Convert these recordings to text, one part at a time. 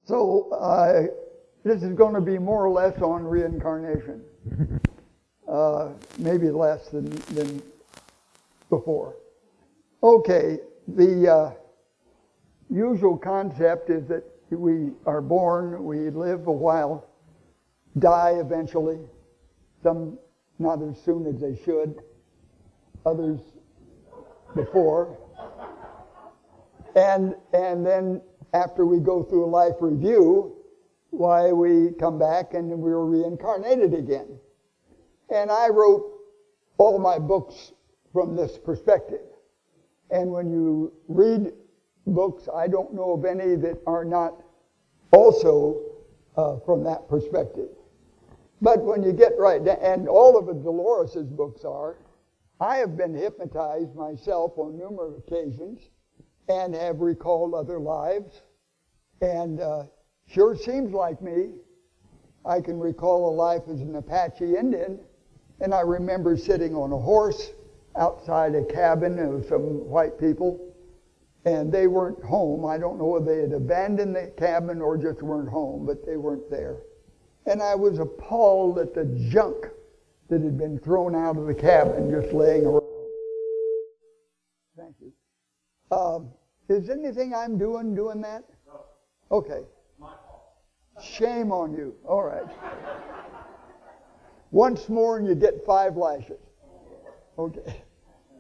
So this is going to be more or less on reincarnation. Maybe less than before. Okay, the usual concept is that we are born, we live a while, die eventually, some not as soon as they should, others before. And then after we go through a life review, why we come back and we're reincarnated again. And I wrote all my books from this perspective. And when you read books, I don't know of any that are not also from that perspective. But when you get right down, and all of Dolores' books are, I have been hypnotized myself on numerous occasions and have recalled other lives. And sure seems like me. I can recall a life as an Apache Indian, and I remember sitting on a horse outside a cabin of some white people, and they weren't home. I don't know whether they had abandoned the cabin or just weren't home, but they weren't there. And I was appalled at the junk that had been thrown out of the cabin just laying around. Thank you. Is anything I'm doing that? No. Okay. My fault. Shame on you. All right. Once more and you get 5 lashes. Okay.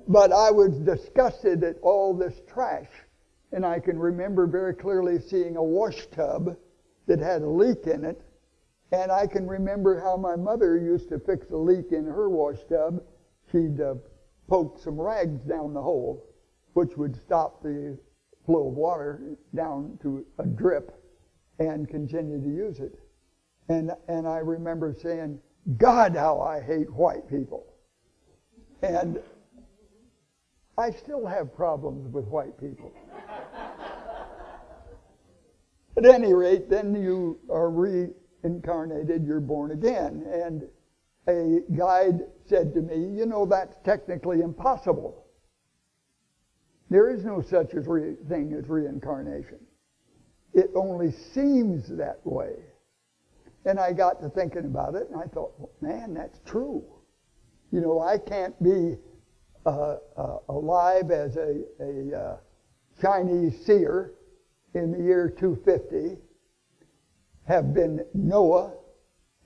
But I was disgusted at all this trash. And I can remember very clearly seeing a wash tub that had a leak in it. And I can remember how my mother used to fix a leak in her wash tub. She'd poke some rags down the hole, which would stop the flow of water down to a drip and continue to use it. And I remember saying, God, how I hate white people. And I still have problems with white people. At any rate, then you are reincarnated, you're born again. And a guide said to me, you know, that's technically impossible. There is no such thing as reincarnation. It only seems that way. And I got to thinking about it, and I thought, well, man, that's true. You know, I can't be alive as a Chinese seer in the year 250, have been Noah,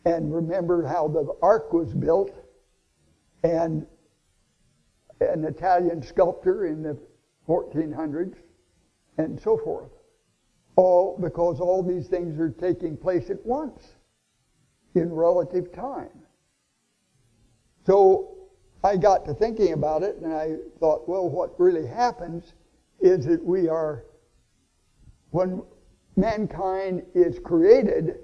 and remember how the ark was built, and an Italian sculptor in the 1400s, and so forth. All because all these things are taking place at once in relative time. So I got to thinking about it, and I thought, well, what really happens is that we are, when mankind is created,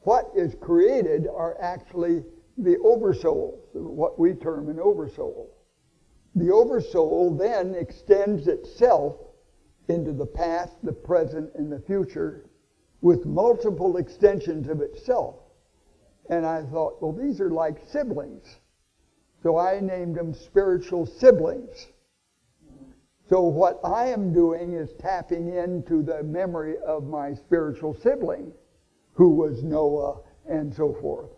what is created are actually the oversouls, what we term an oversoul. The oversoul then extends itself into the past, the present, and the future with multiple extensions of itself. And I thought, well, these are like siblings. So I named them spiritual siblings. So what I am doing is tapping into the memory of my spiritual sibling, who was Noah, and so forth.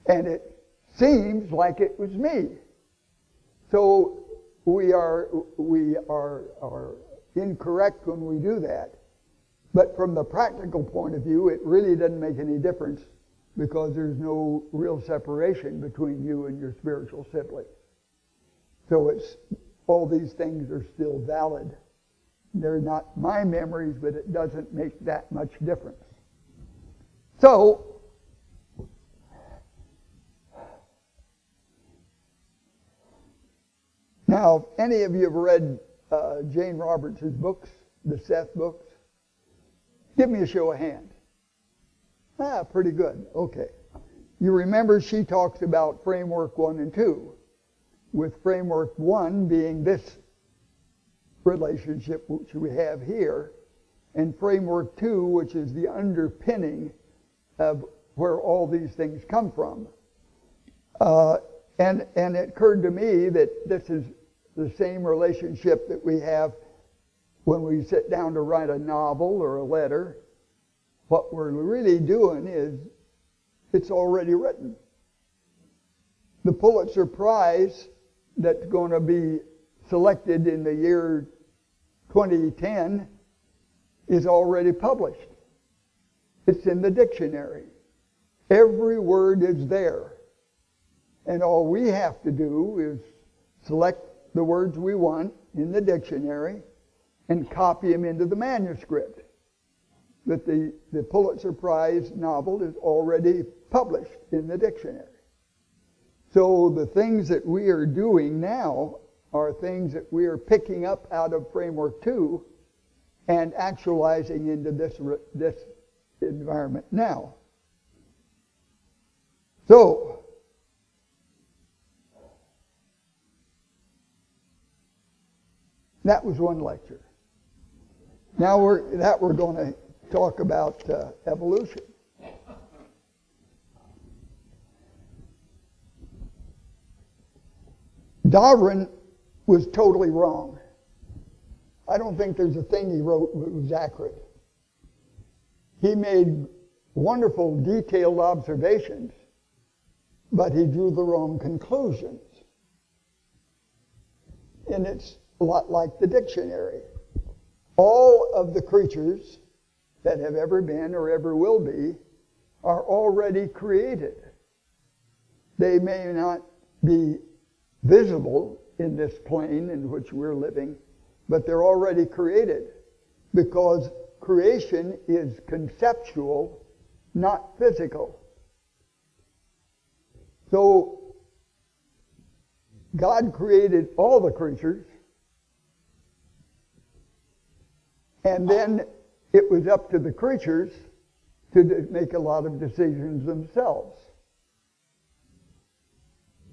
And it seems like it was me. So we are incorrect when we do that. But from the practical point of view, it really doesn't make any difference, because there's no real separation between you and your spiritual sibling. So it's all these things are still valid. They're not my memories, but it doesn't make that much difference. So, now, if any of you have read Jane Roberts' books, the Seth books, give me a show of hands. Pretty good. Okay. You remember she talks about framework 1 and 2, with framework 1 being this relationship which we have here, and framework 2, which is the underpinning of where all these things come from. And it occurred to me that this is the same relationship that we have when we sit down to write a novel or a letter, what we're really doing is it's already written. The Pulitzer Prize that's going to be selected in the year 2010 is already published. It's in the dictionary. Every word is there. And all we have to do is select the words we want in the dictionary and copy them into the manuscript. But the Pulitzer Prize novel is already published in the dictionary. So the things that we are doing now are things that we are picking up out of Framework 2 and actualizing into this environment now. So, that was one lecture. Now we're going to talk about evolution. Darwin was totally wrong. I don't think there's a thing he wrote that was accurate. He made wonderful, detailed observations, but he drew the wrong conclusions. And it's a lot like the dictionary. All of the creatures that have ever been or ever will be are already created. They may not be visible in this plane in which we're living, but they're already created, because creation is conceptual, not physical. So God created all the creatures, and then it was up to the creatures to make a lot of decisions themselves.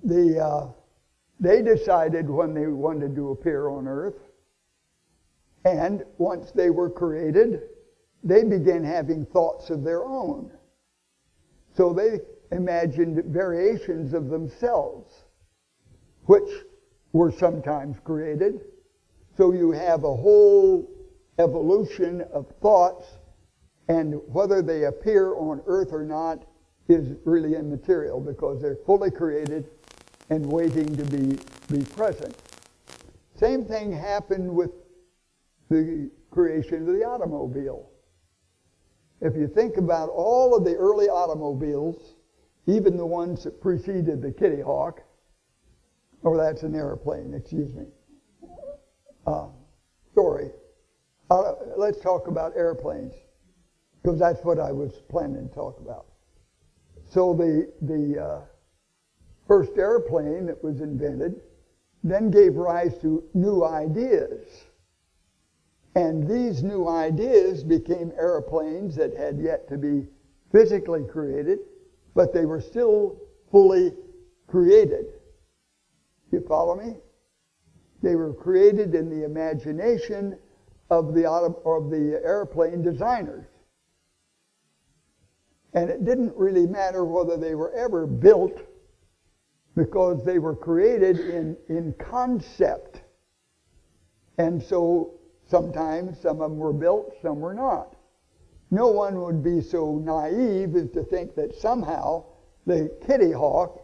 They decided when they wanted to appear on earth, and once they were created, they began having thoughts of their own. So they imagined variations of themselves, which were sometimes created. So you have a whole evolution of thoughts, and whether they appear on earth or not is really immaterial, because they're fully created and waiting to be present. Same thing happened with the creation of the automobile. If you think about all of the early automobiles, even the ones that preceded the Kitty Hawk, or that's an airplane, excuse me. Let's talk about airplanes, because that's what I was planning to talk about. So the first airplane that was invented then gave rise to new ideas. And these new ideas became airplanes that had yet to be physically created, but they were still fully created. You follow me? They were created in the imagination of the airplane designers. And it didn't really matter whether they were ever built, because they were created in concept. And so sometimes some of them were built, some were not. No one would be so naive as to think that somehow the Kitty Hawk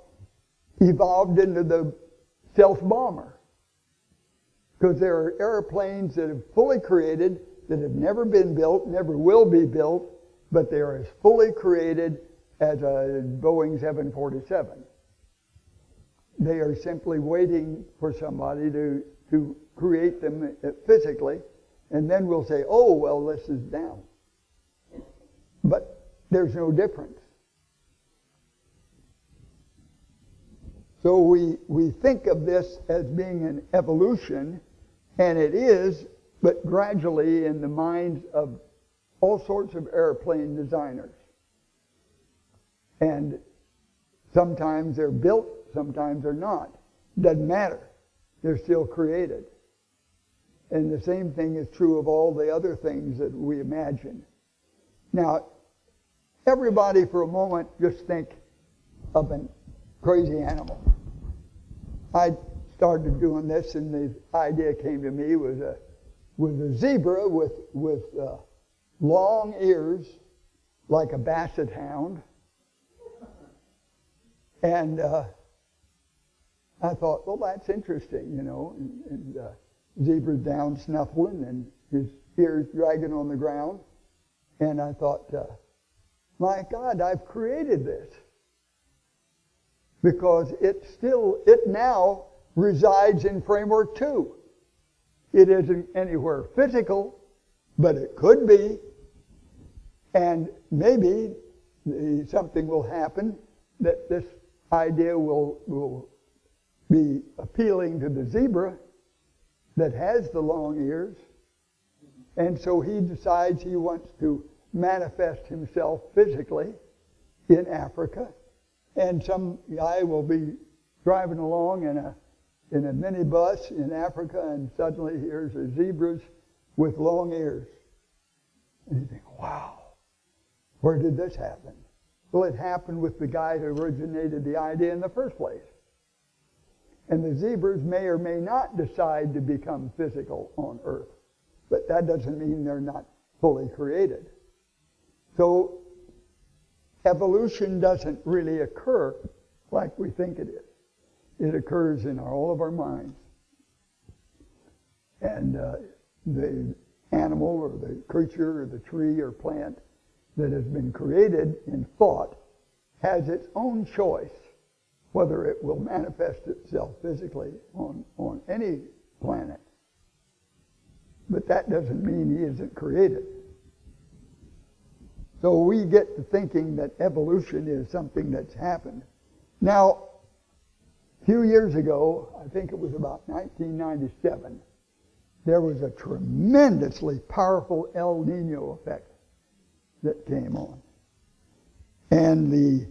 evolved into the stealth bomber. Because there are airplanes that are fully created, that have never been built, never will be built, but they are as fully created as a Boeing 747. They are simply waiting for somebody to create them physically, and then we'll say, oh, well, this is down. But there's no difference. So we think of this as being an evolution, and it is, but gradually in the minds of all sorts of airplane designers. And sometimes they're built, sometimes they're not. Doesn't matter. They're still created. And the same thing is true of all the other things that we imagine. Now, everybody for a moment just think of a crazy animal. I started doing this, and the idea came to me was a zebra with long ears like a basset hound. And I thought, well, that's interesting, you know. And zebra's down snuffling and his ears dragging on the ground. And I thought, my God, I've created this. Because it now resides in framework 2. It isn't anywhere physical, but it could be. And maybe something will happen that this idea will be appealing to the zebra that has the long ears. And so he decides he wants to manifest himself physically in Africa. And some guy will be driving along in a minibus in Africa, and suddenly here's a zebras with long ears. And you think, wow, where did this happen? Well, it happened with the guy who originated the idea in the first place. And the zebras may or may not decide to become physical on Earth, but that doesn't mean they're not fully created. So evolution doesn't really occur like we think it is. It occurs in all of our minds. And the animal or the creature or the tree or plant that has been created in thought has its own choice whether it will manifest itself physically on any planet. But that doesn't mean he isn't created. So we get to thinking that evolution is something that's happened. Now, a few years ago, I think it was about 1997, there was a tremendously powerful El Nino effect that came on. And the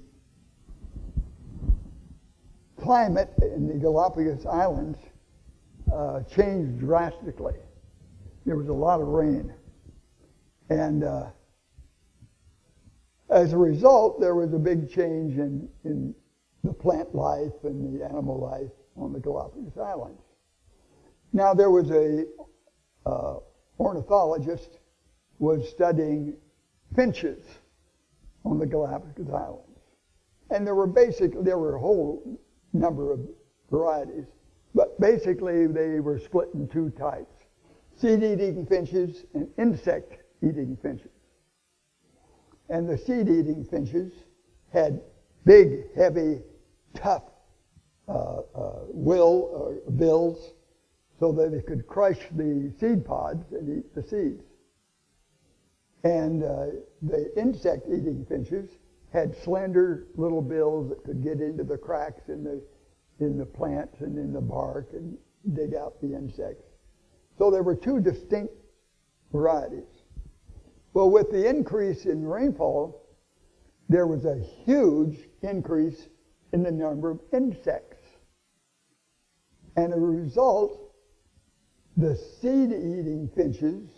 climate in the Galapagos Islands changed drastically. There was a lot of rain. And as a result, there was a big change in the plant life and the animal life on the Galapagos Islands. Now, there was a ornithologist was studying finches on the Galapagos Islands. And there were a whole number of varieties, but basically they were split in two types: seed-eating finches and insect-eating finches. And the seed-eating finches had big, heavy, tough bills so that they could crush the seed pods and eat the seeds. And the insect-eating finches had slender little bills that could get into the cracks in the plants and in the bark and dig out the insects. So there were two distinct varieties. Well, with the increase in rainfall, there was a huge increase in the number of insects. And as a result, the seed-eating finches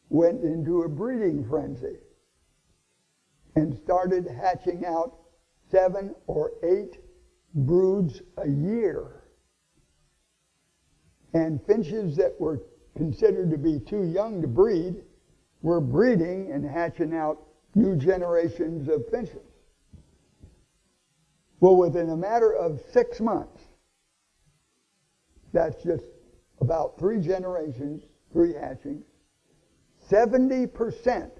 went into a breeding frenzy and started hatching out 7 or 8 broods a year. And finches that were considered to be too young to breed were breeding and hatching out new generations of finches. Well, within a matter of 6 months, that's just about 3 generations, 3 hatchings, 70%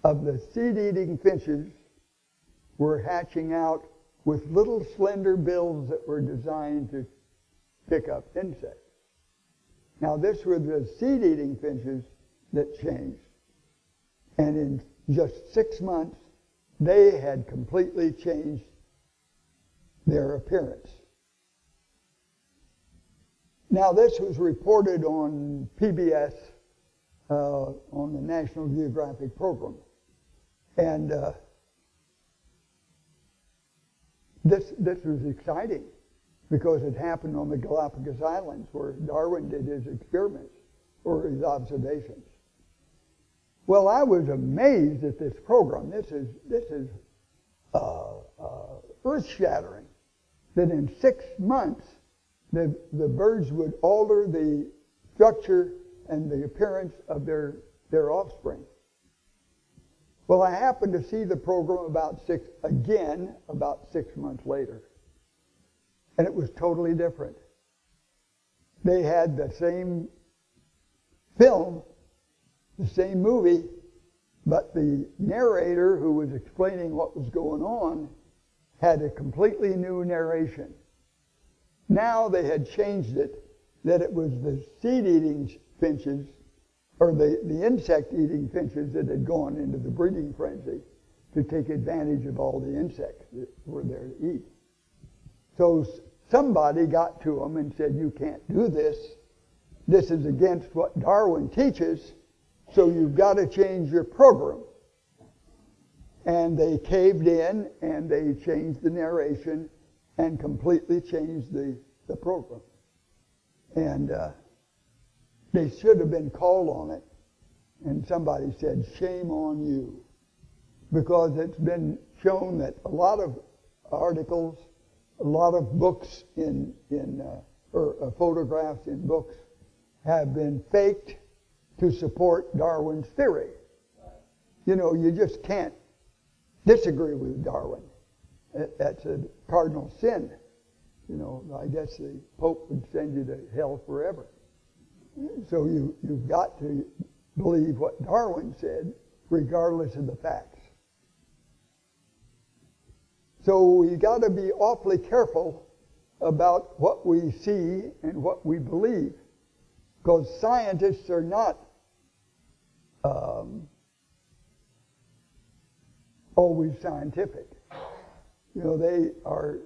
of the seed-eating finches were hatching out with little slender bills that were designed to pick up insects. Now, this were the seed-eating finches that changed. And in just 6 months, they had completely changed their appearance. Now, this was reported on PBS, on the National Geographic program. And this was exciting because it happened on the Galapagos Islands where Darwin did his experiments or his observations. Well, I was amazed at this program. This is earth-shattering. That in 6 months, the birds would alter the structure and the appearance of their offspring. Well, I happened to see the program about 6 months later. And it was totally different. They had the same film, the same movie, but the narrator who was explaining what was going on had a completely new narration. Now they had changed it, that it was the seed-eating finches, or the insect-eating finches that had gone into the breeding frenzy to take advantage of all the insects that were there to eat. So somebody got to them and said, you can't do this. This is against what Darwin teaches, so you've got to change your program. And they caved in, and they changed the narration and completely changed the program. And they should have been called on it. And somebody said, shame on you. Because it's been shown that a lot of articles, a lot of books or photographs in books have been faked to support Darwin's theory. You know, you just can't disagree with Darwin. That's a cardinal sin. You know, I guess the Pope would send you to hell forever. So you've got to believe what Darwin said, regardless of the facts. So we got to be awfully careful about what we see and what we believe, because scientists are not always scientific. You know, they are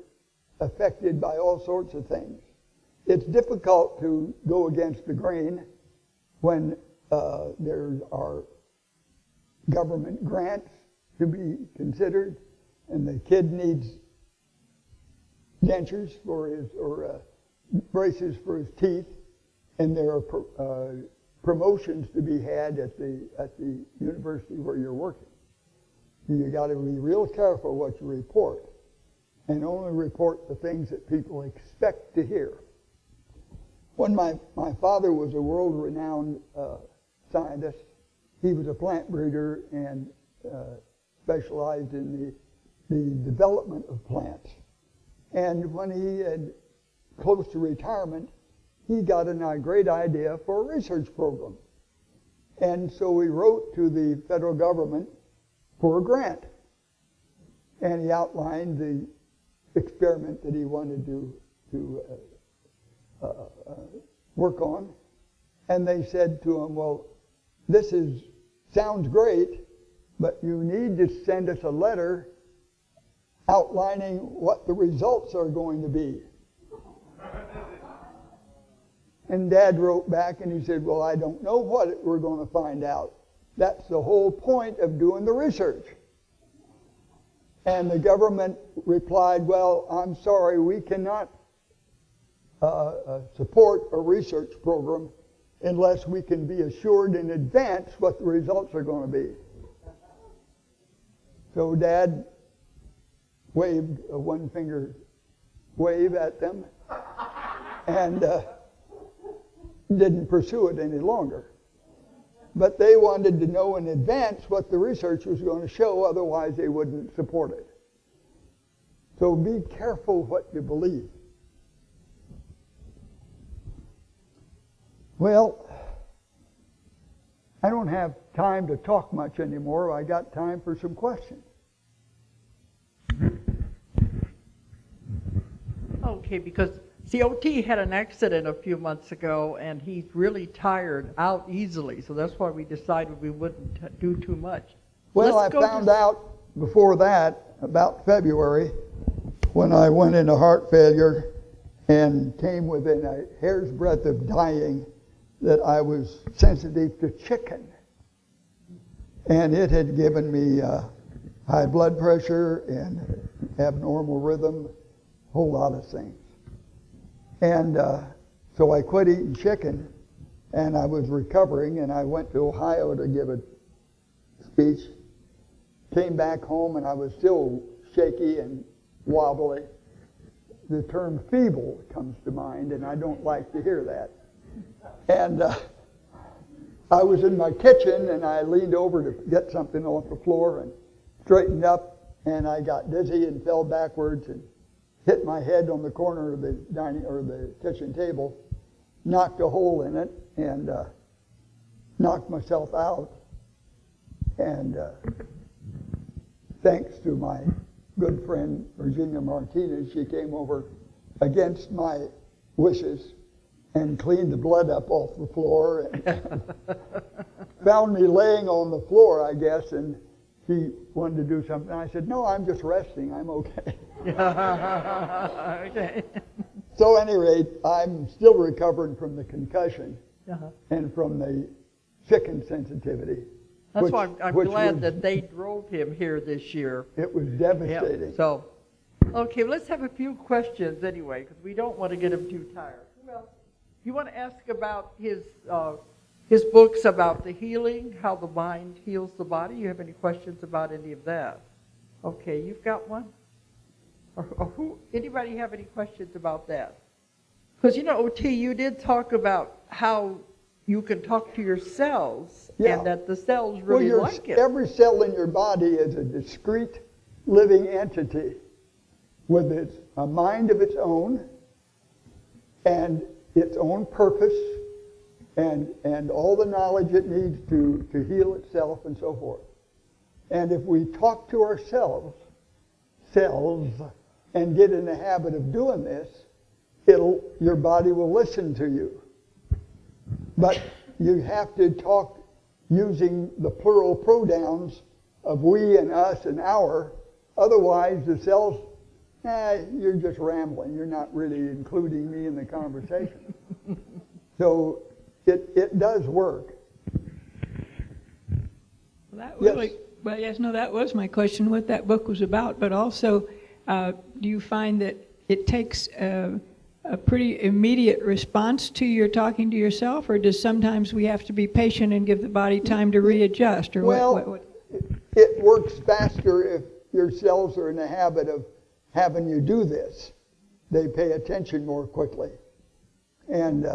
affected by all sorts of things. It's difficult to go against the grain when there are government grants to be considered, and the kid needs dentures for his, or braces for his teeth, and there are promotions to be had at the university where you're working. You got to be real careful what you report, and only report the things that people expect to hear. When my father was a world-renowned scientist, he was a plant breeder and specialized in the development of plants. And when he had close to retirement, he got a great idea for a research program. And so he wrote to the federal government for a grant. And he outlined the experiment that he wanted to work on. And they said to him, well, this sounds great, but you need to send us a letter outlining what the results are going to be. And Dad wrote back and he said, well, I don't know what we're going to find out. That's the whole point of doing the research. And the government replied, well, I'm sorry, we cannot support a research program unless we can be assured in advance what the results are going to be. So Dad waved a one-finger wave at them and didn't pursue it any longer. But they wanted to know in advance what the research was going to show, otherwise they wouldn't support it. So be careful what you believe. Well, I don't have time to talk much anymore. I got time for some questions. Okay, because O.T. had an accident a few months ago, and he's really tired out easily, so that's why we decided we wouldn't do too much. Well, I found out before that, about February, when I went into heart failure and came within a hair's breadth of dying, that I was sensitive to chicken. And it had given me high blood pressure and abnormal rhythm, a whole lot of things. And so I quit eating chicken, and I was recovering, and I went to Ohio to give a speech. Came back home, and I was still shaky and wobbly. The term feeble comes to mind, and I don't like to hear that. And I was in my kitchen and I leaned over to get something off the floor and straightened up, and I got dizzy and fell backwards and hit my head on the corner of the dining or the kitchen table, knocked a hole in it, and knocked myself out. And thanks to my good friend Virginia Martinez, she came over against my wishes and cleaned the blood up off the floor and found me laying on the floor, I guess, and she wanted to do something. I said, no, I'm just resting. I'm okay. Okay. So at any rate, I'm still recovering from the concussion and from the chicken sensitivity. That's why I'm glad that they drove him here this year. It was devastating. Yeah. So, okay, let's have a few questions anyway, because we don't want to get him too tired. Well, you want to ask about his books about the healing, how the mind heals the body? You have any questions about any of that? Okay, you've got one? Or anybody have any questions about that? Because, O.T., you did talk about how you can talk to your cells, and that the cells really like it. Every cell in your body is a discrete living entity with a mind of its own and its own purpose and all the knowledge it needs to heal itself and so forth. And if we talk to ourselves, cells, and get in the habit of doing this, your body will listen to you. But you have to talk using the plural pronouns of we and us and our. Otherwise, the cells, you're just rambling. You're not really including me in the conversation. So it does work. That was my question, what that book was about. But also, do you find that it takes a pretty immediate response to your talking to yourself, or does sometimes we have to be patient and give the body time to readjust? Or what? It works faster if your cells are in the habit of having you do this. They pay attention more quickly. And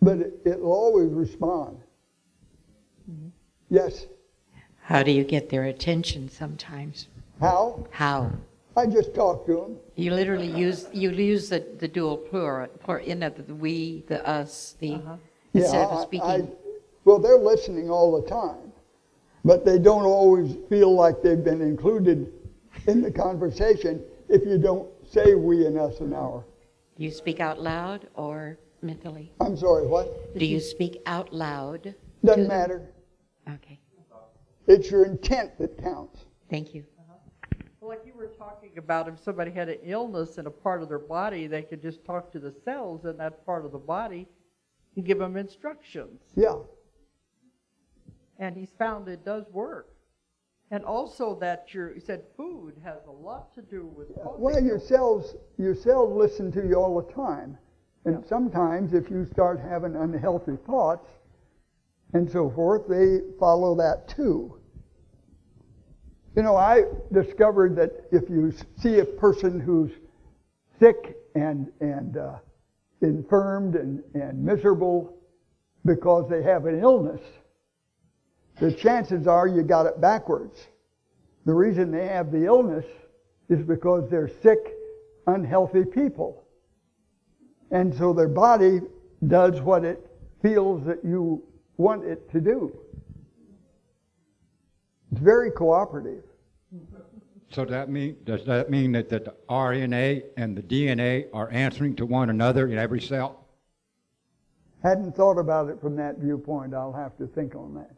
but it'll always respond. Mm-hmm. Yes? How do you get their attention sometimes? How? How? I just talk to them. You literally use the dual plural, the we, the us, instead of speaking. Well, they're listening all the time, but they don't always feel like they've been included in the conversation if you don't say we and us and our. Do you speak out loud or mentally? I'm sorry, what? Do you speak out loud? Doesn't matter. Okay. It's your intent that counts. Thank you. Well, like you were talking about, if somebody had an illness in a part of their body, they could just talk to the cells in that part of the body and give them instructions. Yeah. And he's found it does work. And also that you said food has a lot to do with... Well, your cells listen to you all the time. And sometimes if you start having unhealthy thoughts and so forth, they follow that too. I discovered that if you see a person who's sick and infirmed and miserable because they have an illness, the chances are you got it backwards. The reason they have the illness is because they're sick, unhealthy people. And so their body does what it feels that you want it to do. It's very cooperative. So does that mean that the RNA and the DNA are answering to one another in every cell? Hadn't thought about it from that viewpoint. I'll have to think on that.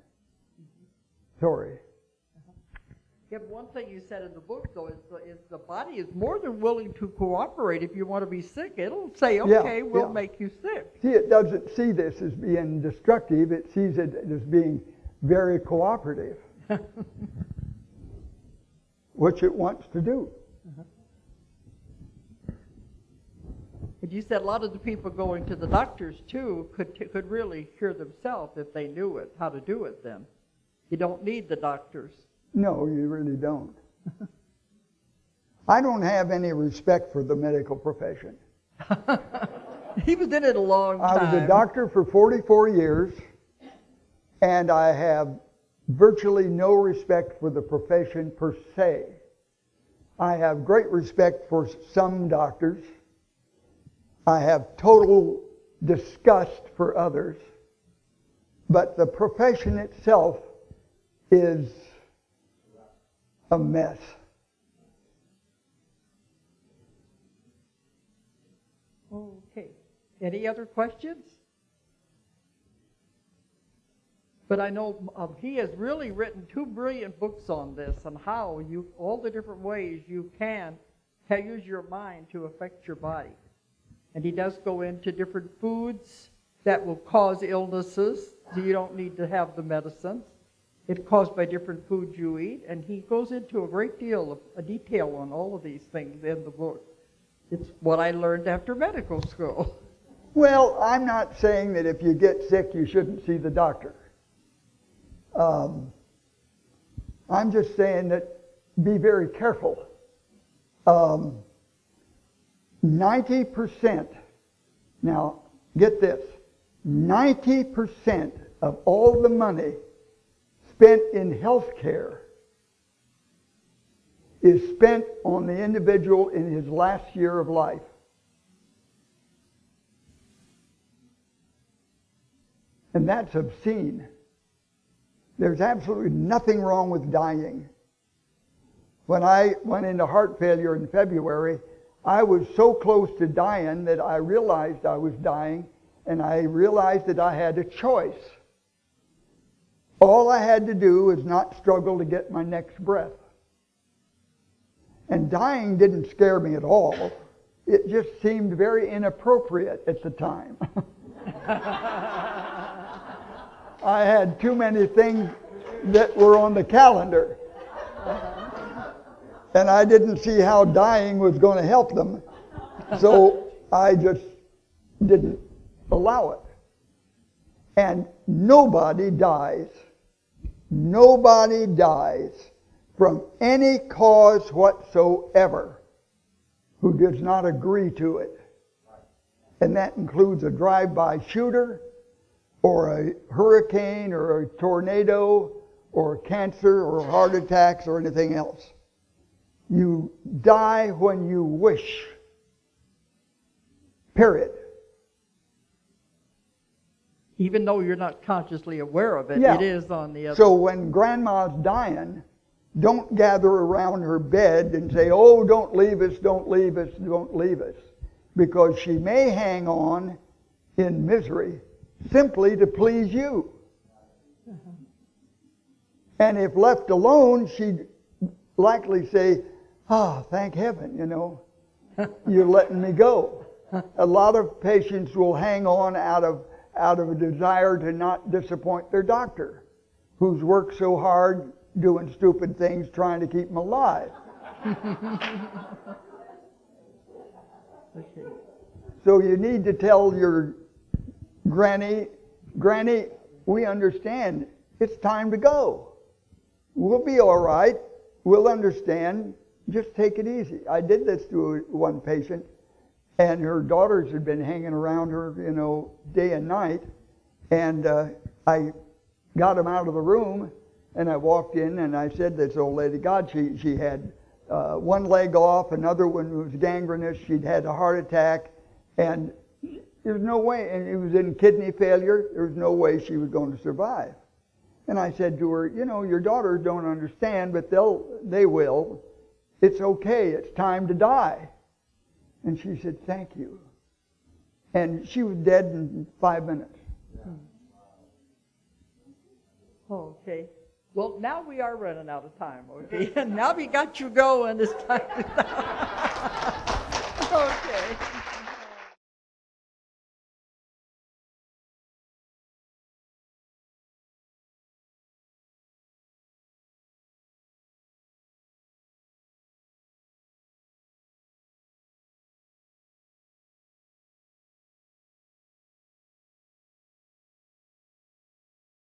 Sorry. Yeah, but one thing you said in the book, though, is the body is more than willing to cooperate. If you want to be sick, it'll say, okay, we'll make you sick. See, it doesn't see this as being destructive. It sees it as being very cooperative, which it wants to do. But you said a lot of the people going to the doctors, too, could really cure themselves if they knew it, how to do it then. You don't need the doctors. No, you really don't. I don't have any respect for the medical profession. He was in it a long time. I was a doctor for 44 years, and I have virtually no respect for the profession per se. I have great respect for some doctors. I have total disgust for others. But the profession itself is a mess. Okay. Any other questions? But I know he has really written 2 brilliant books on this, and how all the different ways you can use your mind to affect your body. And he does go into different foods that will cause illnesses, so you don't need to have the medicines. It's caused by different foods you eat, and he goes into a great deal of detail on all of these things in the book. It's what I learned after medical school. Well, I'm not saying that if you get sick you shouldn't see the doctor. I'm just saying that be very careful. 90%, now get this, 90% of all the money spent in health care is spent on the individual in his last year of life. And that's obscene. There's absolutely nothing wrong with dying. When I went into heart failure in February, I was so close to dying that I realized I was dying, and I realized that I had a choice. All I had to do was not struggle to get my next breath. And dying didn't scare me at all. It just seemed very inappropriate at the time. I had too many things that were on the calendar. And I didn't see how dying was going to help them. So I just didn't allow it. And nobody dies from any cause whatsoever who does not agree to it. And that includes a drive-by shooter, or a hurricane, or a tornado, or cancer, or heart attacks, or anything else. You die when you wish. Period. Even though you're not consciously aware of it, Yeah. it is on the other. So when Grandma's dying, don't gather around her bed and say, oh, don't leave us, don't leave us, don't leave us. Because she may hang on in misery simply to please you. And if left alone, she'd likely say, thank heaven, you're letting me go. A lot of patients will hang on out of a desire to not disappoint their doctor, who's worked so hard doing stupid things trying to keep them alive. Okay. So you need to tell your Granny, we understand. It's time to go. We'll be all right. We'll understand. Just take it easy. I did this to one patient, and her daughters had been hanging around her, day and night. And I got them out of the room, and I walked in, and I said, this old lady, God, she had one leg off, another one was gangrenous, she'd had a heart attack, and there's no way, and it was in kidney failure, there was no way she was going to survive. And I said to her, your daughters don't understand, but they will. It's okay, it's time to die. And she said, thank you. And she was dead in 5 minutes. Okay. Well, now we are running out of time, okay? And now we got you going, it's time to stop. Okay.